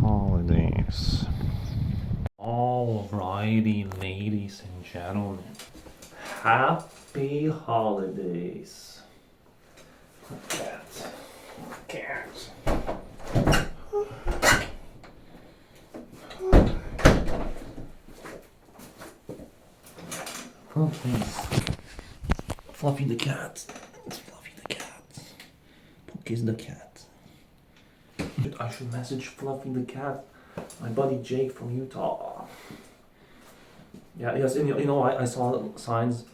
holidays. Alrighty, ladies and gentlemen. Happy holidays. Cat. Oh, please. Fluffy the cat. It's Fluffy the cat. Poke is the cat. I should message Fluffy the cat, my buddy Jake from Utah. Yeah, yes, and I saw signs.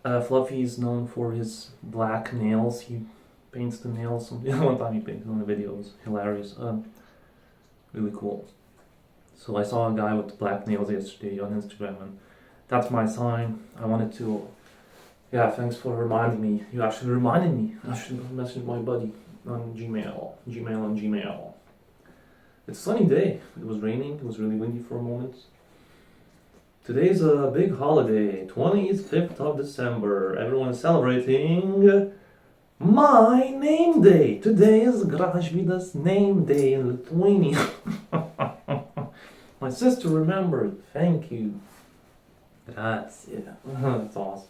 Fluffy is known for his black nails. He paints the nails. One time he painted on a video. It was hilarious. Really cool. So I saw a guy with black nails yesterday on Instagram, and that's my sign. I wanted to. Yeah, thanks for reminding me. You actually reminded me. I should message my buddy on Gmail. It's a sunny day. It was raining. It was really windy for a moment. Today's a big holiday, 25th of December. Everyone is celebrating my name day. Today is Gražvydas name day in Lithuania. My sister remembered. Thank you. Grazie. That's awesome.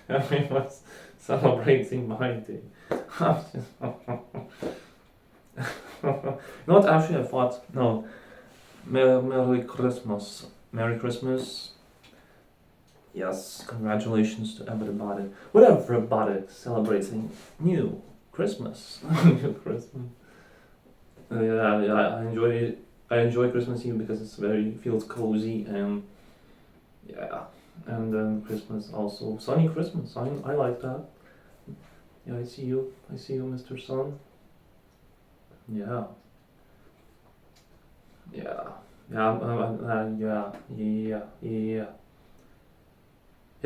Everyone's celebrating my day. You know what, actually I thought, no, Merry Christmas. Merry Christmas. Yes, congratulations to everybody. Everybody celebrating new Christmas. New Christmas. I enjoy it. I enjoy Christmas Eve because feels cozy, and yeah, and then Christmas also, sunny Christmas, I like that. Yeah, I see you, Mr. Sun. Yeah. Yeah,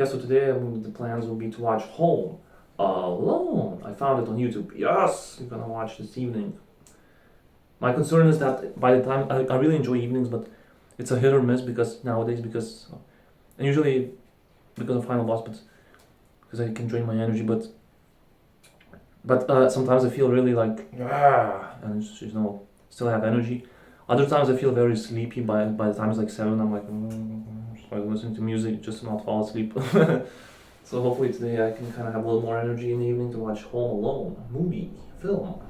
so today the plans will be to watch Home Alone. I found it on YouTube. Yes, I'm gonna watch this evening. My concern is that by the time I really enjoy evenings, but it's a hit or miss and usually because of Final Boss, but because I can drain my energy, but sometimes I feel really like and still have energy. Other times I feel very sleepy. By the time it's like 7, I'm like listening to music just to not fall asleep. So hopefully today I can kind of have a little more energy in the evening to watch Home Alone, film.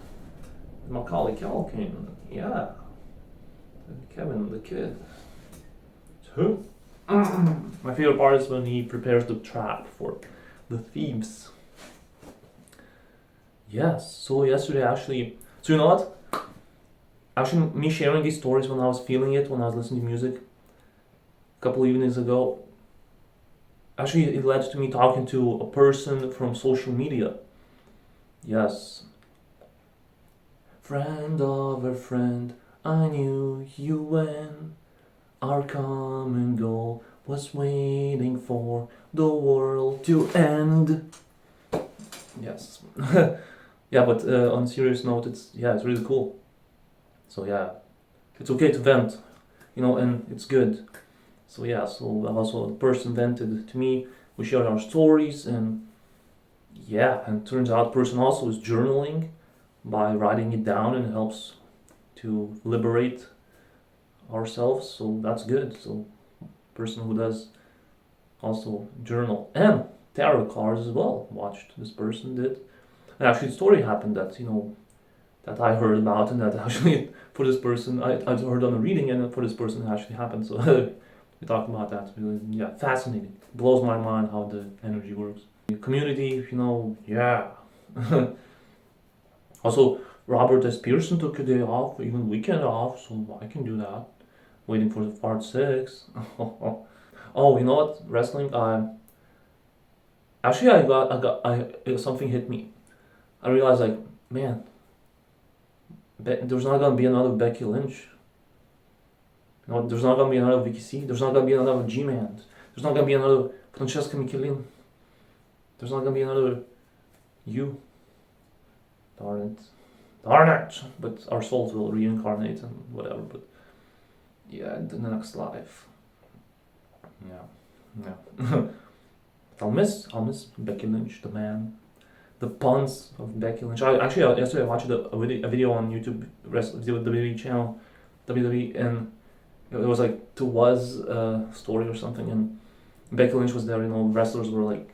Macaulay Culkin, yeah. Kevin the kid. Who? My favorite part is when he prepares the trap for the thieves. Yes, so yesterday actually, so you know what? Actually, me sharing these stories when I was feeling it, when I was listening to music, a couple evenings ago, actually it led to me talking to a person from social media. Yes. Friend of a friend, I knew you when our common goal was waiting for the world to end. Yes. Yeah, but on a serious note, it's really cool. So yeah, it's okay to vent, and it's good. So yeah, so also the person vented to me, we shared our stories, and yeah, and turns out the person also is journaling by writing it down, and it helps to liberate ourselves, so that's good. So person who does also journal and tarot cards as well, watched this person did. And actually the story happened that that I heard about, and that actually for this person I heard on a reading, and for this person it actually happened. So we talked about that. Really, yeah, fascinating. Blows my mind how the energy works. The community, yeah. Also, Robert S. Pearson took a day off, even weekend off, so I can do that. Waiting for the part 6. Oh, you know what? Wrestling. Actually, something hit me. I realized, like, man, there's not gonna be another Becky Lynch. There's not gonna be another Vicky C. There's not gonna be another G-Man. There's not gonna be another Francesca Michelin. There's not gonna be another you. Darn it. But our souls will reincarnate and whatever. But yeah, in the next life. Yeah. I'll miss Becky Lynch, the man. the puns of Becky Lynch. Yesterday I watched a video on YouTube, WWE channel, WWE, and it was like to was a story or something, and Becky Lynch was there. You know, wrestlers were like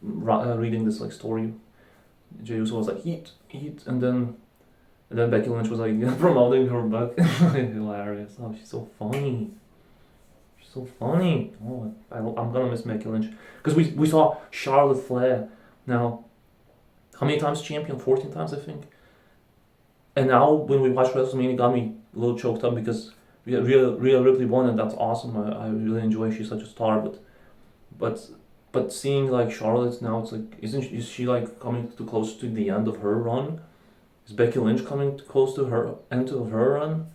reading this like story. Jey Uso was like heat, and then Becky Lynch was like promoting her book. Hilarious! Oh, she's so funny. She's so funny. Oh, I'm gonna miss Becky Lynch because we saw Charlotte Flair now. How many times champion? 14 times, I think. And now when we watch WrestleMania, it got me a little choked up because Rhea Ripley won, and that's awesome. I really enjoy. She's such a star, but seeing like Charlotte now, it's like is she like coming too close to the end of her run? Is Becky Lynch coming too close to her end of her run?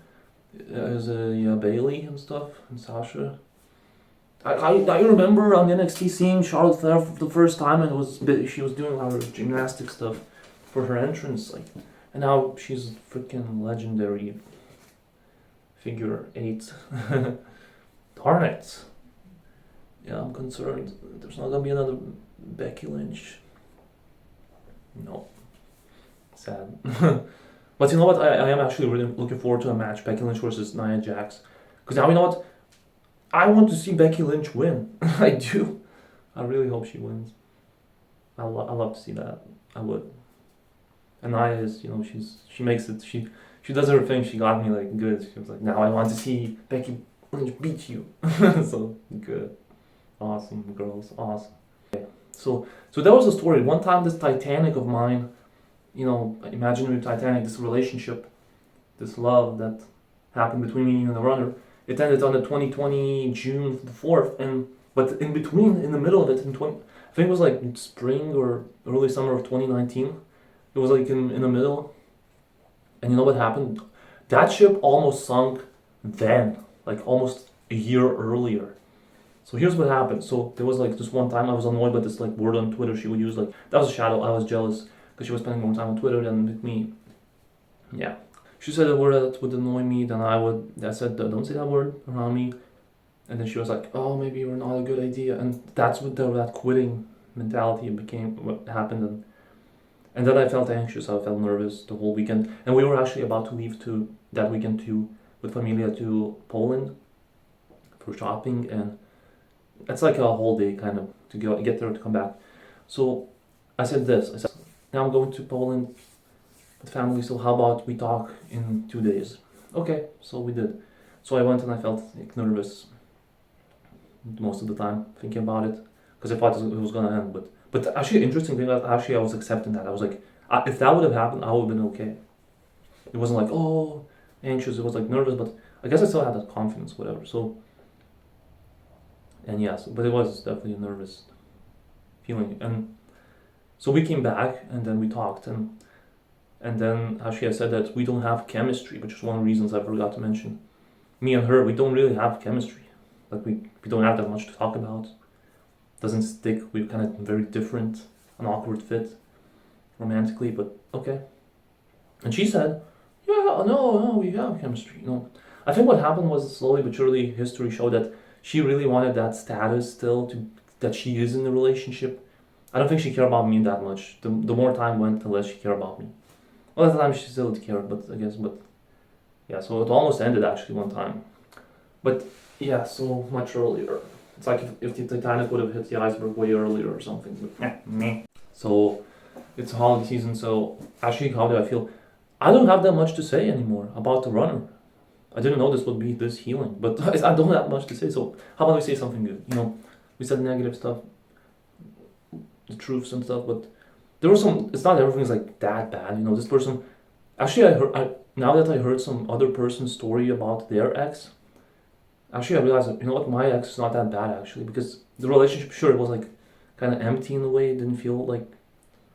Is Bailey and stuff and Sasha? I remember on NXT seeing Charlotte Flair for the first time, and she was doing her gymnastic stuff for her entrance, like, and now she's freaking legendary figure 8. Darn it! Yeah, I'm concerned. There's not gonna be another Becky Lynch. No, sad. But you know what? I am actually really looking forward to a match: Becky Lynch versus Nia Jax, because now you know what. I want to see Becky Lynch win. I do. I really hope she wins. I love to see that. I would. And Nia is, you know, she makes it. She does her thing. She got me like good. She was like, now I want to see Becky Lynch beat you. So good. Awesome, girls. Awesome. Okay. So that was the story. One time, this Titanic of mine, you know, imaginary Titanic, this relationship, this love that happened between me and the runner. It ended on the 2020 June the 4th, but in between, in the middle of it, I think it was like spring or early summer of 2019. It was like in the middle, and you know what happened? That ship almost sunk then, like almost a year earlier. So here's what happened. So there was like this one time I was annoyed by this like word on Twitter she would use, like that was a shadow. I was jealous because she was spending more time on Twitter than with me. Yeah. She said a word that would annoy me, then I said, don't say that word around me. And then she was like, oh, maybe you're not a good idea. And that's what that quitting mentality became, what happened. And then I felt anxious, I felt nervous the whole weekend. And we were actually about to leave that weekend with Familia to Poland for shopping. And it's like a whole day kind of to get there to come back. So I said, now I'm going to Poland with family, so how about we talk in 2 days? Okay, so we did. So I went and I felt like nervous most of the time thinking about it because I thought it was gonna end. But actually, interesting thing that I was accepting that. I was like, if that would have happened, I would have been okay. It wasn't like anxious. It was like nervous, but I guess I still had that confidence, whatever. So, and yes, but it was definitely a nervous feeling. And so we came back and then we talked and then actually I said that we don't have chemistry, which is one of the reasons I forgot to mention. Me and her, we don't really have chemistry. Like we don't have that much to talk about. Doesn't stick. We're kind of very different, an awkward fit romantically, but okay. And she said, yeah, no, we have chemistry. No, I think what happened was slowly but surely history showed that she really wanted that status still that she is in the relationship. I don't think she cared about me that much. The more time went, the less she cared about me. Well, at the time she still did care, but yeah, so it almost ended actually one time. But yeah, so much earlier. It's like if the Titanic would have hit the iceberg way earlier or something. But, meh. So it's holiday season, so actually how do I feel? I don't have that much to say anymore about the runner. I didn't know this would be this healing, but I don't have much to say, so how about we say something good? You know, we said negative stuff, the truths and stuff, but there was it's not everything's like that bad, you know. This person, actually now that I heard some other person's story about their ex, actually I realized that, you know what, my ex is not that bad actually, because the relationship, sure, it was like kind of empty in a way, it didn't feel like,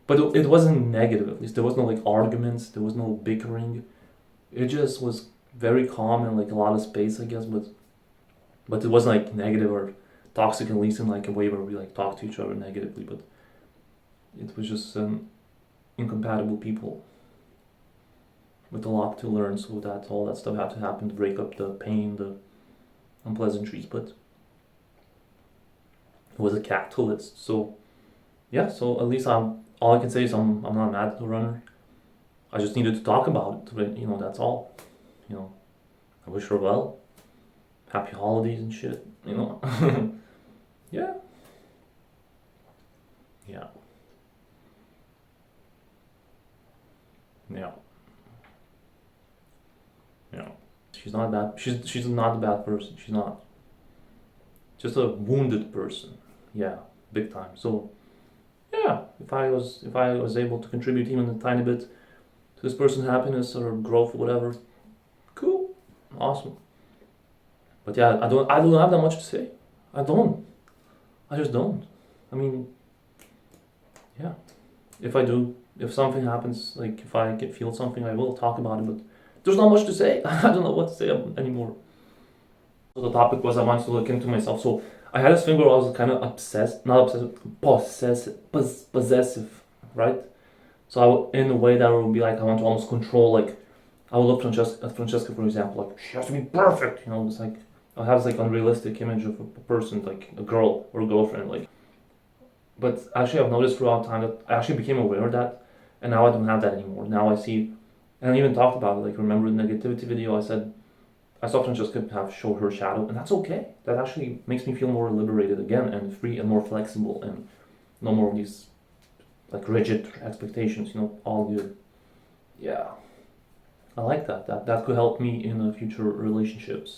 but it wasn't negative at least, there was no like arguments, there was no bickering, it just was very calm and like a lot of space I guess, but it wasn't like negative or toxic, at least in like a way where we like talk to each other negatively, but it was just incompatible people with a lot to learn, so that all that stuff had to happen to break up the pain, the unpleasantries, but it was a catalyst. So yeah, so at least all I can say is I'm not mad at the runner. I just needed to talk about it, but, you know, that's all. You know, I wish her well. Happy holidays and shit, you know. Yeah. Yeah. Yeah. Yeah. She's not bad. She's not a bad person. She's not. Just a wounded person. Yeah, big time. So yeah, if I was able to contribute even a tiny bit to this person's happiness or growth or whatever, cool, awesome. But yeah, I don't have that much to say. I don't. I just don't. I mean, yeah. If I do, if something happens, like if I feel something, I will talk about it. But there's not much to say. I don't know what to say anymore. So the topic was I wanted to look into myself. So I had this thing where I was kind of obsessed, not obsessed, possessive, right? So in a way that would be like I want to almost control. Like I would look at Francesca, for example, like she has to be perfect. You know, it's like I have this like unrealistic image of a person, like a girl or a girlfriend, like. But actually, I've noticed throughout time that I actually became aware of that, and now I don't have that anymore. Now I see, and I even talked about it. Like remember the negativity video? I said I saw Francesca have show her shadow, and that's okay. That actually makes me feel more liberated again and free and more flexible, and no more of these like rigid expectations. You know, all good. Yeah, I like that. That could help me in future relationships.